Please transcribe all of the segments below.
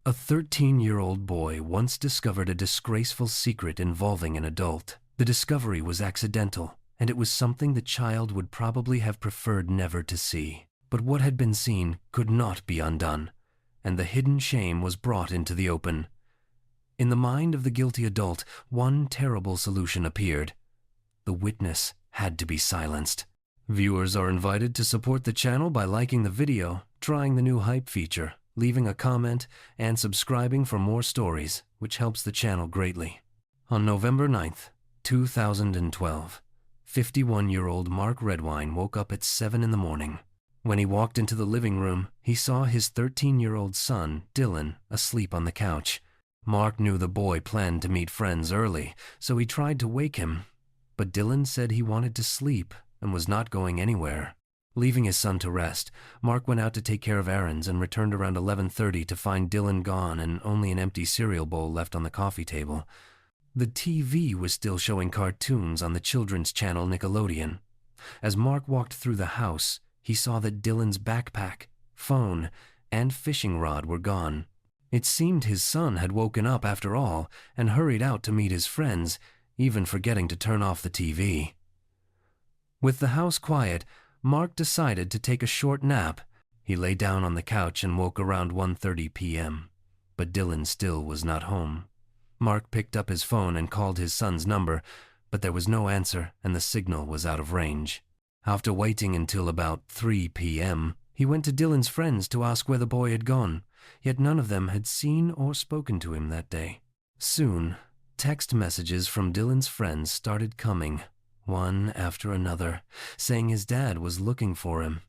A 13-year-old boy once discovered a disgraceful secret involving an adult. The discovery was accidental, and it was something the child would probably have preferred never to see. But what had been seen could not be undone, and the hidden shame was brought into the open. In the mind of the guilty adult, one terrible solution appeared. The witness had to be silenced. Viewers are invited to support the channel by liking the video, trying the new hype feature, leaving a comment, and subscribing for more stories, which helps the channel greatly. On November 9th, 2012, 51-year-old Mark Redwine woke up at 7 in the morning. When he walked into the living room, he saw his 13-year-old son, Dylan, asleep on the couch. Mark knew the boy planned to meet friends early, so he tried to wake him. But Dylan said he wanted to sleep and was not going anywhere. Leaving his son to rest, Mark went out to take care of errands and returned around 11:30 to find Dylan gone and only an empty cereal bowl left on the coffee table. The TV was still showing cartoons on the children's channel Nickelodeon. As Mark walked through the house, he saw that Dylan's backpack, phone, and fishing rod were gone. It seemed his son had woken up after all and hurried out to meet his friends, even forgetting to turn off the TV. With the house quiet, Mark decided to take a short nap. He lay down on the couch and woke around 1:30 p.m., but Dylan still was not home. Mark picked up his phone and called his son's number, but there was no answer and the signal was out of range. After waiting until about 3 p.m., he went to Dylan's friends to ask where the boy had gone, yet none of them had seen or spoken to him that day. Soon, text messages from Dylan's friends started coming, one after another, saying his dad was looking for him,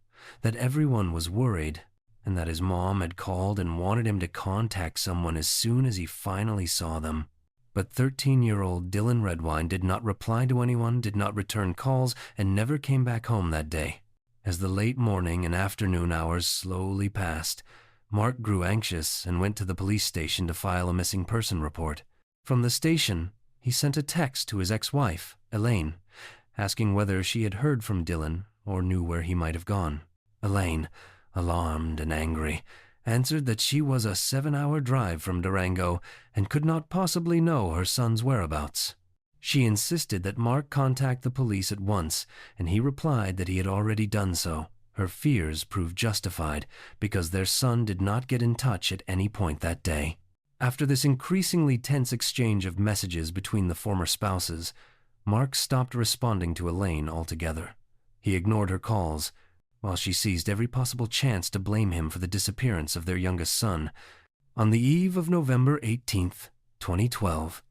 that everyone was worried, and that his mom had called and wanted him to contact someone as soon as he finally saw them. But 13-year-old Dylan Redwine did not reply to anyone, did not return calls, and never came back home that day. As the late morning and afternoon hours slowly passed, Mark grew anxious and went to the police station to file a missing person report. From the station, he sent a text to his ex-wife, Elaine, asking whether she had heard from Dylan or knew where he might have gone. Elaine, alarmed and angry, answered that she was a 7-hour drive from Durango and could not possibly know her son's whereabouts. She insisted that Mark contact the police at once, and he replied that he had already done so. Her fears proved justified because their son did not get in touch at any point that day. After this increasingly tense exchange of messages between the former spouses, Mark stopped responding to Elaine altogether. He ignored her calls, while she seized every possible chance to blame him for the disappearance of their youngest son. On the eve of November 18th, 2012,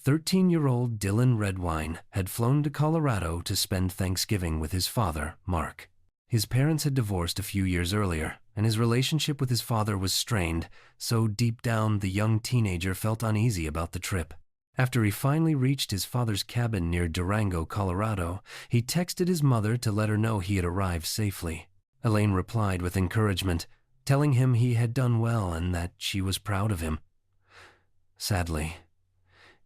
13-year-old Dylan Redwine had flown to Colorado to spend Thanksgiving with his father, Mark. His parents had divorced a few years earlier, and his relationship with his father was strained, so deep down the young teenager felt uneasy about the trip. After he finally reached his father's cabin near Durango, Colorado, he texted his mother to let her know he had arrived safely. Elaine replied with encouragement, telling him he had done well and that she was proud of him. Sadly,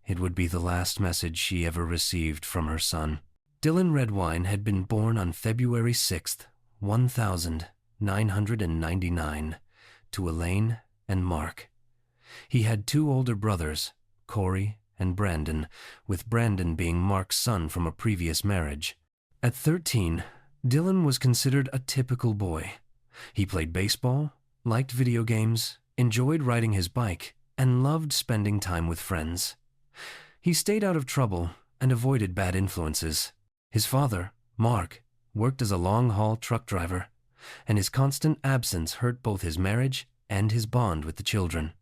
it would be the last message she ever received from her son. Dylan Redwine had been born on February 6th, 1999, to Elaine and Mark. He had 2 older brothers, Corey and Brandon, with Brandon being Mark's son from a previous marriage. At 13, Dylan was considered a typical boy. He played baseball, liked video games, enjoyed riding his bike, and loved spending time with friends. He stayed out of trouble and avoided bad influences. His father, Mark, worked as a long-haul truck driver, and his constant absence hurt both his marriage and his bond with the children.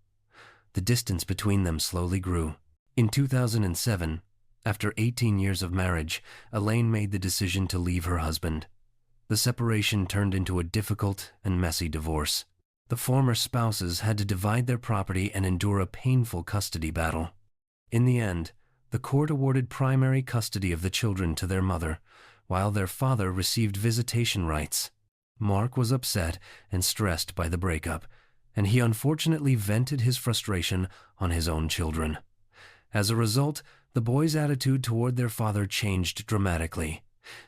The distance between them slowly grew. In 2007, after 18 years of marriage, Elaine made the decision to leave her husband. The separation turned into a difficult and messy divorce. The former spouses had to divide their property and endure a painful custody battle. In the end, the court awarded primary custody of the children to their mother, while their father received visitation rights. Mark was upset and stressed by the breakup, and he unfortunately vented his frustration on his own children. As a result, the boys' attitude toward their father changed dramatically.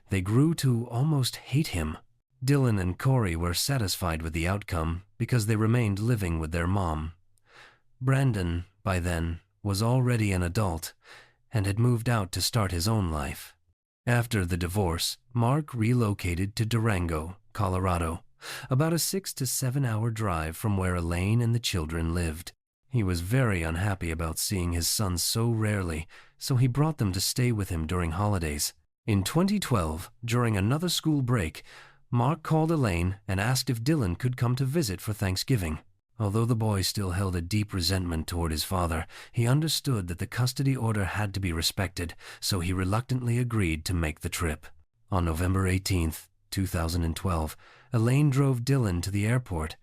They grew to almost hate him. Dylan and Corey were satisfied with the outcome because they remained living with their mom. Brandon, by then, was already an adult and had moved out to start his own life. After the divorce, Mark relocated to Durango, Colorado, about a 6 to 7 hour drive from where Elaine and the children lived. He was very unhappy about seeing his sons so rarely, so he brought them to stay with him during holidays. In 2012, during another school break, Mark called Elaine and asked if Dylan could come to visit for Thanksgiving. Although the boy still held a deep resentment toward his father, he understood that the custody order had to be respected, so he reluctantly agreed to make the trip. On November 18, 2012, Elaine drove Dylan to the airport.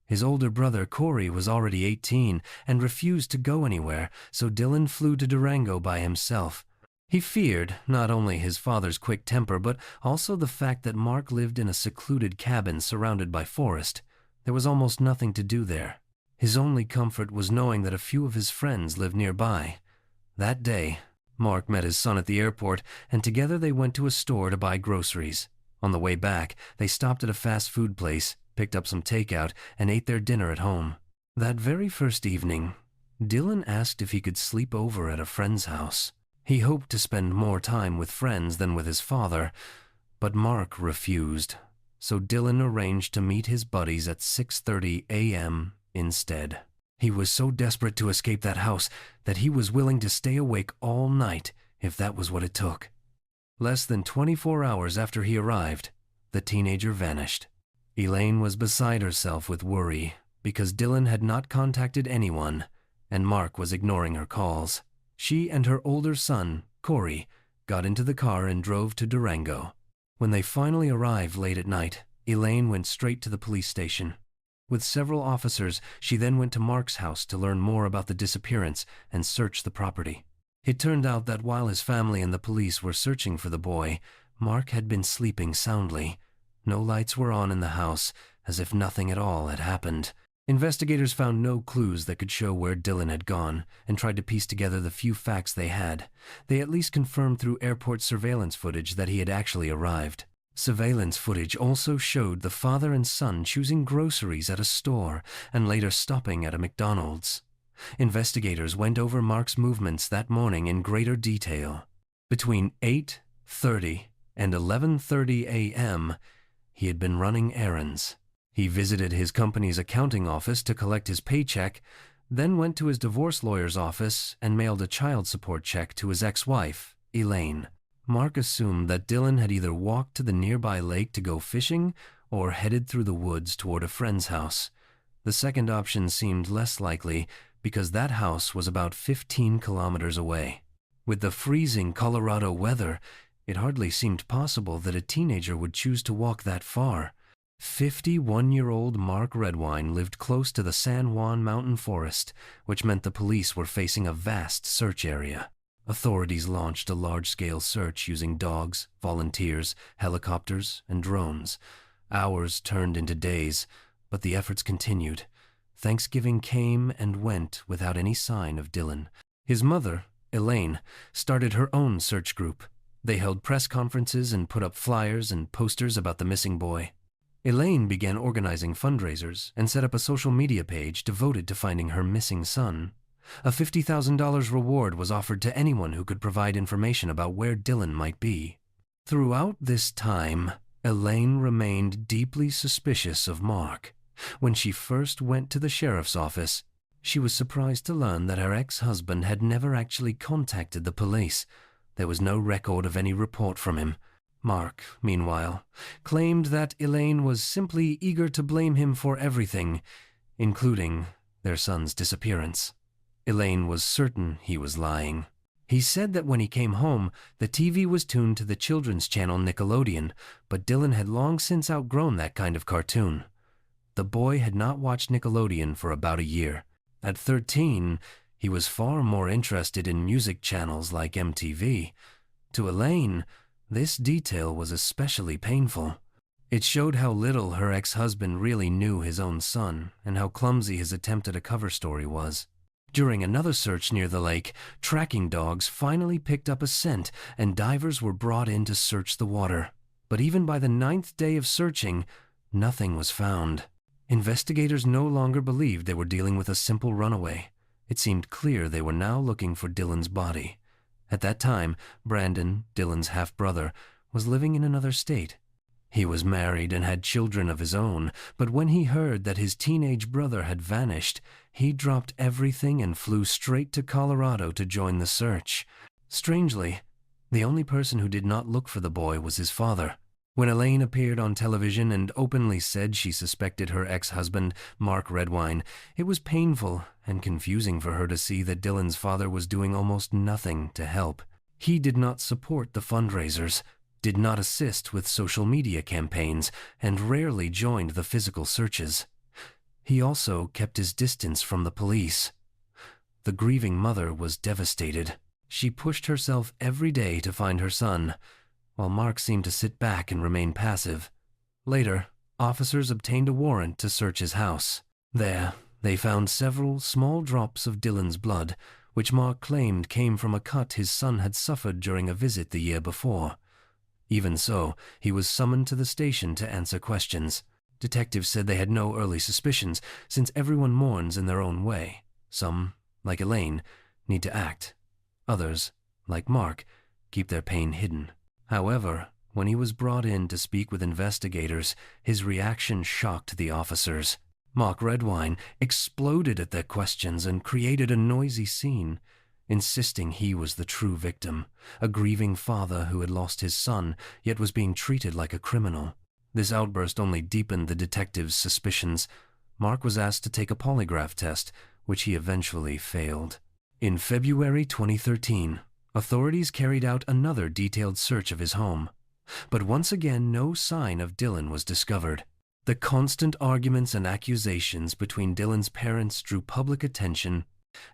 His older brother, Corey, was already 18 and refused to go anywhere, so Dylan flew to Durango by himself. He feared not only his father's quick temper, but also the fact that Mark lived in a secluded cabin surrounded by forest. There was almost nothing to do there. His only comfort was knowing that a few of his friends lived nearby. That day, Mark met his son at the airport, and together they went to a store to buy groceries. On the way back, they stopped at a fast food place, picked up some takeout, and ate their dinner at home. That very first evening, Dylan asked if he could sleep over at a friend's house. He hoped to spend more time with friends than with his father, but Mark refused. So Dylan arranged to meet his buddies at 6:30 a.m. instead. He was so desperate to escape that house that he was willing to stay awake all night if that was what it took. Less than 24 hours after he arrived, the teenager vanished. Elaine was beside herself with worry because Dylan had not contacted anyone, and Mark was ignoring her calls. She and her older son, Corey, got into the car and drove to Durango. When they finally arrived late at night, Elaine went straight to the police station. With several officers, she then went to Mark's house to learn more about the disappearance and search the property. It turned out that while his family and the police were searching for the boy, Mark had been sleeping soundly. No lights were on in the house, as if nothing at all had happened. Investigators found no clues that could show where Dylan had gone and tried to piece together the few facts they had. They at least confirmed through airport surveillance footage that he had actually arrived. Surveillance footage also showed the father and son choosing groceries at a store and later stopping at a McDonald's. Investigators went over Mark's movements that morning in greater detail. Between 8:30 and 11:30 a.m., he had been running errands. He visited his company's accounting office to collect his paycheck, then went to his divorce lawyer's office and mailed a child support check to his ex-wife, Elaine. Mark assumed that Dylan had either walked to the nearby lake to go fishing or headed through the woods toward a friend's house. The second option seemed less likely because that house was about 15 kilometers away. With the freezing Colorado weather, it hardly seemed possible that a teenager would choose to walk that far. 51-year-old Mark Redwine lived close to the San Juan Mountain Forest, which meant the police were facing a vast search area. Authorities launched a large-scale search using dogs, volunteers, helicopters, and drones. Hours turned into days, but the efforts continued. Thanksgiving came and went without any sign of Dylan. His mother, Elaine, started her own search group. They held press conferences and put up flyers and posters about the missing boy. Elaine began organizing fundraisers and set up a social media page devoted to finding her missing son. A $50,000 reward was offered to anyone who could provide information about where Dylan might be. Throughout this time, Elaine remained deeply suspicious of Mark. When she first went to the sheriff's office, she was surprised to learn that her ex-husband had never actually contacted the police. There was no record of any report from him. Mark, meanwhile, claimed that Elaine was simply eager to blame him for everything, including their son's disappearance. Elaine was certain he was lying. He said that when he came home, the TV was tuned to the children's channel Nickelodeon, but Dylan had long since outgrown that kind of cartoon. The boy had not watched Nickelodeon for about a year. At 13, he was far more interested in music channels like MTV. To Elaine, this detail was especially painful. It showed how little her ex-husband really knew his own son and how clumsy his attempt at a cover story was. During another search near the lake, tracking dogs finally picked up a scent and divers were brought in to search the water. But even by the 9th day of searching, nothing was found. Investigators no longer believed they were dealing with a simple runaway. It seemed clear they were now looking for Dylan's body. At that time, Brandon, Dylan's half-brother, was living in another state. He was married and had children of his own, but when he heard that his teenage brother had vanished, he dropped everything and flew straight to Colorado to join the search. Strangely, the only person who did not look for the boy was his father. When Elaine appeared on television and openly said she suspected her ex-husband, Mark Redwine, it was painful and confusing for her to see that Dylan's father was doing almost nothing to help. He did not support the fundraisers, did not assist with social media campaigns, and rarely joined the physical searches. He also kept his distance from the police. The grieving mother was devastated. She pushed herself every day to find her son, while Mark seemed to sit back and remain passive. Later, officers obtained a warrant to search his house. There, they found several small drops of Dylan's blood, which Mark claimed came from a cut his son had suffered during a visit the year before. Even so, he was summoned to the station to answer questions. Detectives said they had no early suspicions, since everyone mourns in their own way. Some, like Elaine, need to act. Others, like Mark, keep their pain hidden. However, when he was brought in to speak with investigators, his reaction shocked the officers. Mark Redwine exploded at their questions and created a noisy scene, insisting he was the true victim, a grieving father who had lost his son, yet was being treated like a criminal. This outburst only deepened the detectives' suspicions. Mark was asked to take a polygraph test, which he eventually failed. In February 2013, authorities carried out another detailed search of his home. But once again, no sign of Dylan was discovered. The constant arguments and accusations between Dylan's parents drew public attention,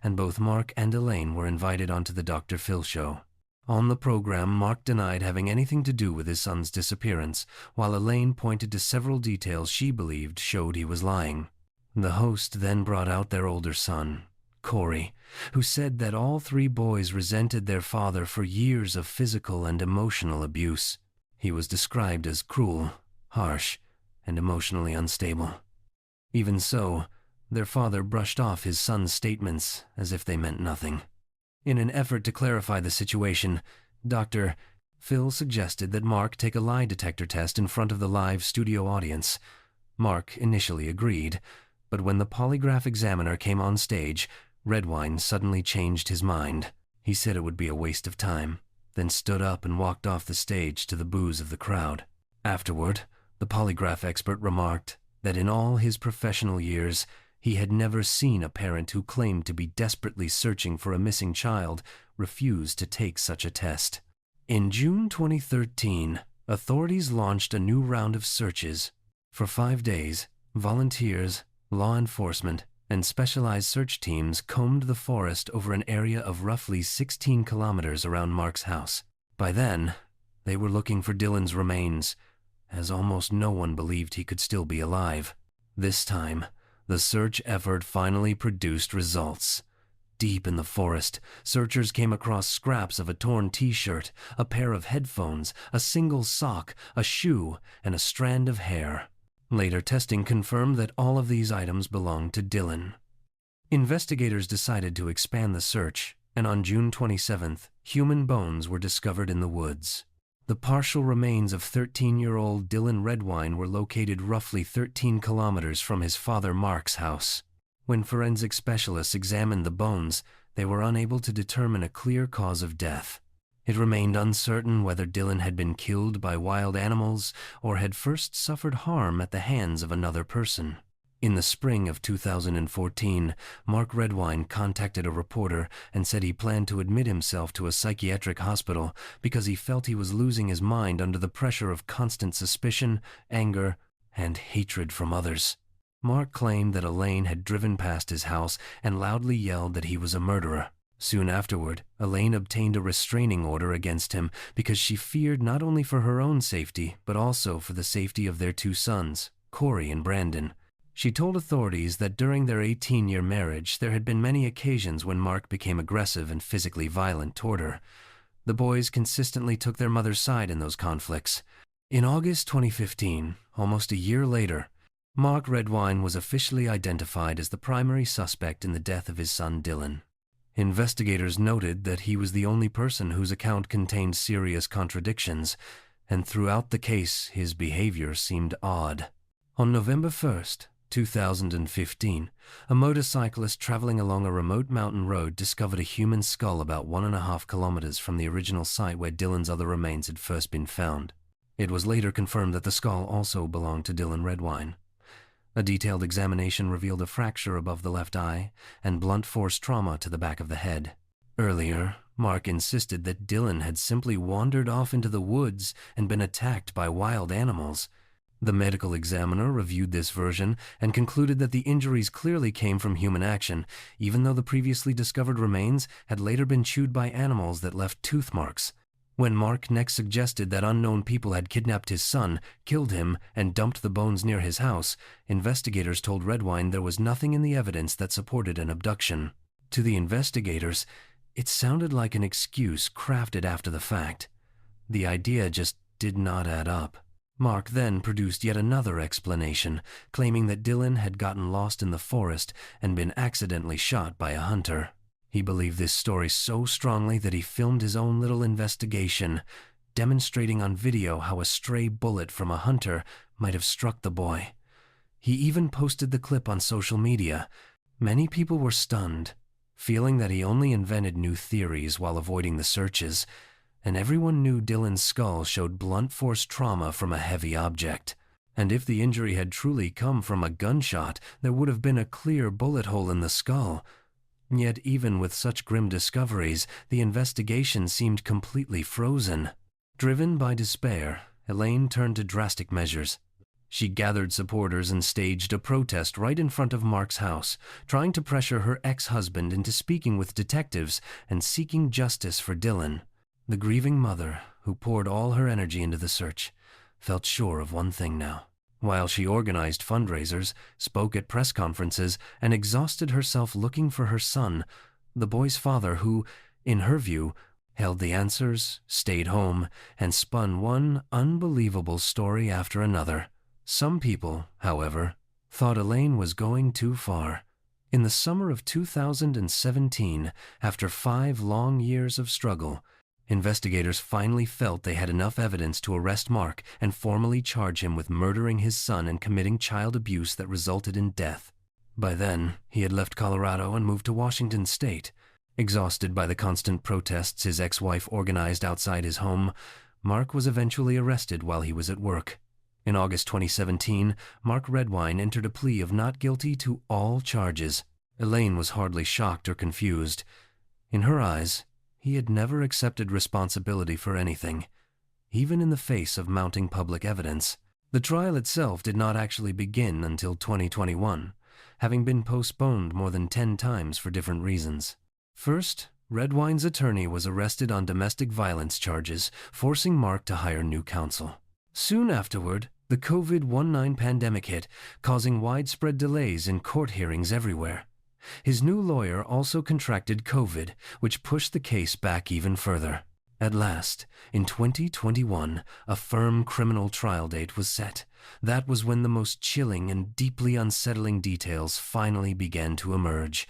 and both Mark and Elaine were invited onto the Dr. Phil show. On the program, Mark denied having anything to do with his son's disappearance, while Elaine pointed to several details she believed showed he was lying. The host then brought out their older son, Corey, who said that all three boys resented their father for years of physical and emotional abuse. He was described as cruel, harsh, and emotionally unstable. Even so, their father brushed off his son's statements as if they meant nothing. In an effort to clarify the situation, Dr. Phil suggested that Mark take a lie detector test in front of the live studio audience. Mark initially agreed, but when the polygraph examiner came on stage, Redwine suddenly changed his mind. He said it would be a waste of time, then stood up and walked off the stage to the boos of the crowd. Afterward, the polygraph expert remarked that in all his professional years, he had never seen a parent who claimed to be desperately searching for a missing child refuse to take such a test. In June 2013, authorities launched a new round of searches. For 5 days, volunteers, law enforcement, and specialized search teams combed the forest over an area of roughly 16 kilometers around Mark's house. By then, they were looking for Dylan's remains, as almost no one believed he could still be alive. This time, the search effort finally produced results. Deep in the forest, searchers came across scraps of a torn t-shirt, a pair of headphones, a single sock, a shoe, and a strand of hair. Later testing confirmed that all of these items belonged to Dylan. Investigators decided to expand the search, and on June 27th, human bones were discovered in the woods. The partial remains of 13-year-old Dylan Redwine were located roughly 13 kilometers from his father Mark's house. When forensic specialists examined the bones, they were unable to determine a clear cause of death. It remained uncertain whether Dylan had been killed by wild animals or had first suffered harm at the hands of another person. In the spring of 2014, Mark Redwine contacted a reporter and said he planned to admit himself to a psychiatric hospital because he felt he was losing his mind under the pressure of constant suspicion, anger, and hatred from others. Mark claimed that Elaine had driven past his house and loudly yelled that he was a murderer. Soon afterward, Elaine obtained a restraining order against him because she feared not only for her own safety, but also for the safety of their 2 sons, Corey and Brandon. She told authorities that during their 18-year marriage, there had been many occasions when Mark became aggressive and physically violent toward her. The boys consistently took their mother's side in those conflicts. In August 2015, almost a year later, Mark Redwine was officially identified as the primary suspect in the death of his son Dylan. Investigators noted that he was the only person whose account contained serious contradictions, and throughout the case his behavior seemed odd. On November 1st, 2015, a motorcyclist traveling along a remote mountain road discovered a human skull about 1.5 kilometers from the original site where Dylan's other remains had first been found. It was later confirmed that the skull also belonged to Dylan Redwine. A detailed examination revealed a fracture above the left eye and blunt force trauma to the back of the head. Earlier, Mark insisted that Dylan had simply wandered off into the woods and been attacked by wild animals. The medical examiner reviewed this version and concluded that the injuries clearly came from human action, even though the previously discovered remains had later been chewed by animals that left tooth marks. When Mark next suggested that unknown people had kidnapped his son, killed him, and dumped the bones near his house, investigators told Redwine there was nothing in the evidence that supported an abduction. To the investigators, it sounded like an excuse crafted after the fact. The idea just did not add up. Mark then produced yet another explanation, claiming that Dylan had gotten lost in the forest and been accidentally shot by a hunter. He believed this story so strongly that he filmed his own little investigation, demonstrating on video how a stray bullet from a hunter might have struck the boy. He even posted the clip on social media. Many people were stunned, feeling that he only invented new theories while avoiding the searches, and everyone knew Dylan's skull showed blunt force trauma from a heavy object. And if the injury had truly come from a gunshot, there would have been a clear bullet hole in the skull. Yet even with such grim discoveries, the investigation seemed completely frozen. Driven by despair, Elaine turned to drastic measures. She gathered supporters and staged a protest right in front of Mark's house, trying to pressure her ex-husband into speaking with detectives and seeking justice for Dylan. The grieving mother, who poured all her energy into the search, felt sure of one thing now. While she organized fundraisers, spoke at press conferences, and exhausted herself looking for her son, the boy's father who, in her view, held the answers, stayed home, and spun one unbelievable story after another. Some people, however, thought Elaine was going too far. In the summer of 2017, after 5 long years of struggle, investigators finally felt they had enough evidence to arrest Mark and formally charge him with murdering his son and committing child abuse that resulted in death. By then, he had left Colorado and moved to Washington State. Exhausted by the constant protests his ex-wife organized outside his home, Mark was eventually arrested while he was at work. In August 2017, Mark Redwine entered a plea of not guilty to all charges. Elaine was hardly shocked or confused. In her eyes, he had never accepted responsibility for anything, even in the face of mounting public evidence. The trial itself did not actually begin until 2021, having been postponed more than 10 times for different reasons. First, Redwine's attorney was arrested on domestic violence charges, forcing Mark to hire new counsel. Soon afterward, the COVID-19 pandemic hit, causing widespread delays in court hearings everywhere. His new lawyer also contracted COVID, which pushed the case back even further. At last, in 2021, a firm criminal trial date was set. That was when the most chilling and deeply unsettling details finally began to emerge.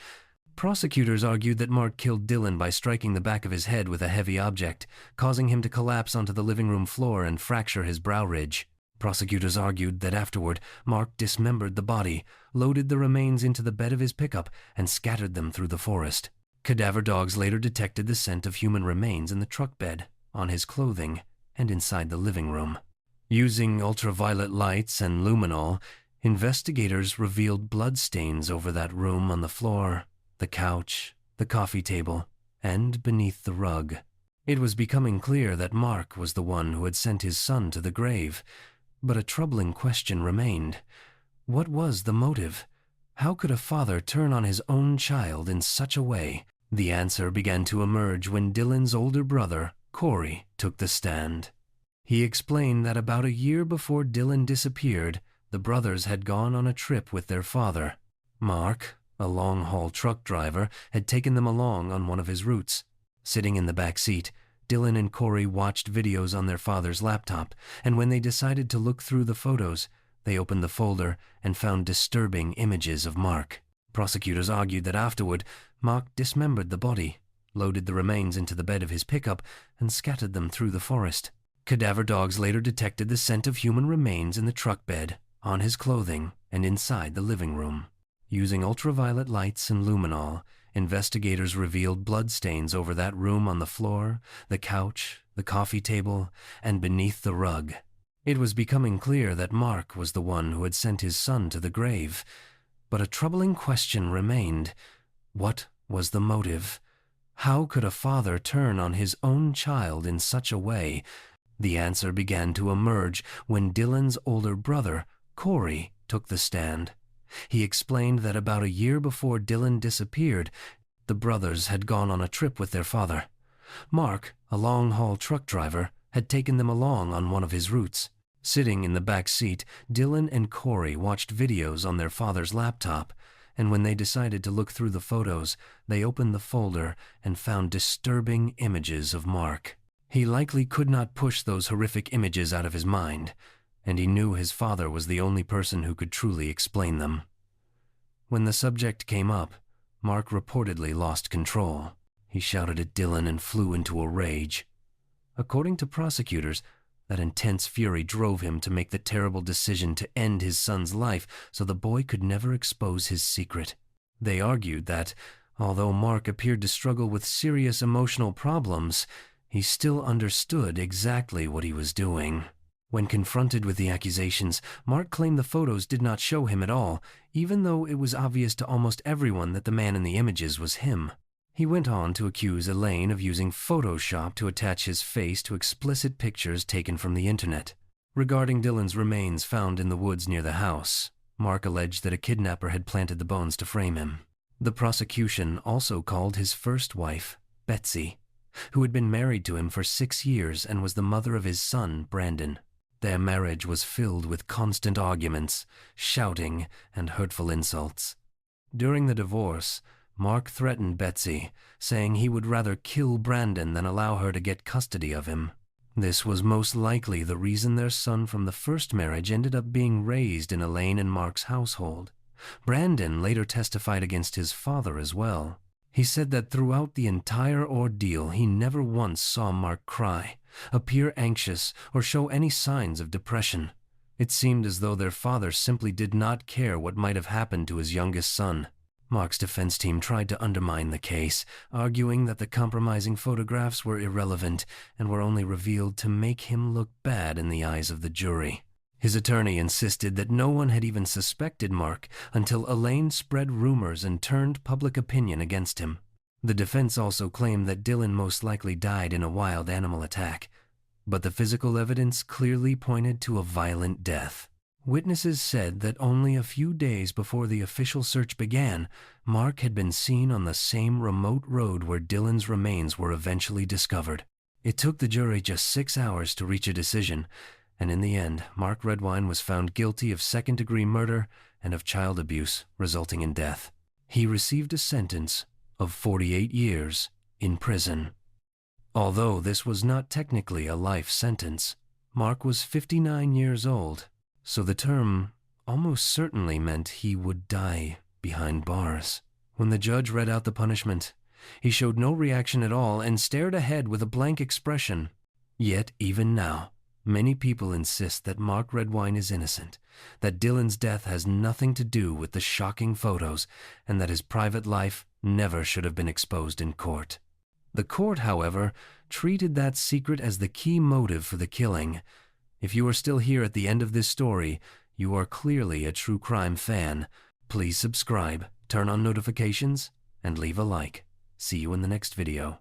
Prosecutors argued that Mark killed Dylan by striking the back of his head with a heavy object, causing him to collapse onto the living room floor and fracture his brow ridge. Prosecutors argued that afterward, Mark dismembered the body, loaded the remains into the bed of his pickup, and scattered them through the forest. Cadaver dogs later detected the scent of human remains in the truck bed, on his clothing, and inside the living room. Using ultraviolet lights and luminol, investigators revealed bloodstains over that room on the floor, the couch, the coffee table, and beneath the rug. It was becoming clear that Mark was the one who had sent his son to the grave. But a troubling question remained. What was the motive? How could a father turn on his own child in such a way? The answer began to emerge when Dylan's older brother, Corey, took the stand. He explained that about a year before Dylan disappeared, the brothers had gone on a trip with their father. Mark, a long-haul truck driver, had taken them along on one of his routes. Sitting in the back seat, Dylan and Corey watched videos on their father's laptop, and when they decided to look through the photos, They opened the folder and found disturbing images of Mark. Prosecutors argued that afterward, Mark dismembered the body, loaded the remains into the bed of his pickup, and scattered them through the forest. Cadaver dogs later detected the scent of human remains in the truck bed, on his clothing, and inside the living room. Using ultraviolet lights and luminol, investigators revealed bloodstains over that room on the floor, the couch, the coffee table, and beneath the rug. It was becoming clear that Mark was the one who had sent his son to the grave. But a troubling question remained. What was the motive? How could a father turn on his own child in such a way? The answer began to emerge when Dylan's older brother, Corey, took the stand. He explained that about a year before Dylan disappeared, the brothers had gone on a trip with their father. Mark, a long-haul truck driver, had taken them along on one of his routes. Sitting in the back seat, Dylan and Corey watched videos on their father's laptop, and when they decided to look through the photos, they opened the folder and found disturbing images of Mark. He likely could not push those horrific images out of his mind, and he knew his father was the only person who could truly explain them. When the subject came up, Mark reportedly lost control. He shouted at Dylan and flew into a rage. According to prosecutors, that intense fury drove him to make the terrible decision to end his son's life so the boy could never expose his secret. They argued that, although Mark appeared to struggle with serious emotional problems, he still understood exactly what he was doing. When confronted with the accusations, Mark claimed the photos did not show him at all, even though it was obvious to almost everyone that the man in the images was him. He went on to accuse Elaine of using Photoshop to attach his face to explicit pictures taken from the internet. Regarding Dylan's remains found in the woods near the house, Mark alleged that a kidnapper had planted the bones to frame him. The prosecution also called his first wife, Betsy, who had been married to him for 6 years and was the mother of his son, Brandon. Their marriage was filled with constant arguments, shouting, and hurtful insults. During the divorce, Mark threatened Betsy, saying he would rather kill Brandon than allow her to get custody of him. This was most likely the reason their son from the first marriage ended up being raised in Elaine and Mark's household. Brandon later testified against his father as well. He said that throughout the entire ordeal, he never once saw Mark cry, appear anxious, or show any signs of depression. It seemed as though their father simply did not care what might have happened to his youngest son. Mark's defense team tried to undermine the case, arguing that the compromising photographs were irrelevant and were only revealed to make him look bad in the eyes of the jury. His attorney insisted that no one had even suspected Mark until Elaine spread rumors and turned public opinion against him. The defense also claimed that Dylan most likely died in a wild animal attack, but the physical evidence clearly pointed to a violent death. Witnesses said that only a few days before the official search began, Mark had been seen on the same remote road where Dylan's remains were eventually discovered. It took the jury just 6 hours to reach a decision, and in the end, Mark Redwine was found guilty of second-degree murder and of child abuse, resulting in death. He received a sentence of 48 years in prison. Although this was not technically a life sentence, Mark was 59 years old, so the term almost certainly meant he would die behind bars. When the judge read out the punishment, he showed no reaction at all and stared ahead with a blank expression. Yet even now, many people insist that Mark Redwine is innocent, that Dylan's death has nothing to do with the shocking photos, and that his private life never should have been exposed in court. The court, however, treated that secret as the key motive for the killing. If you are still here at the end of this story, you are clearly a true crime fan. Please subscribe, turn on notifications, and leave a like. See you in the next video.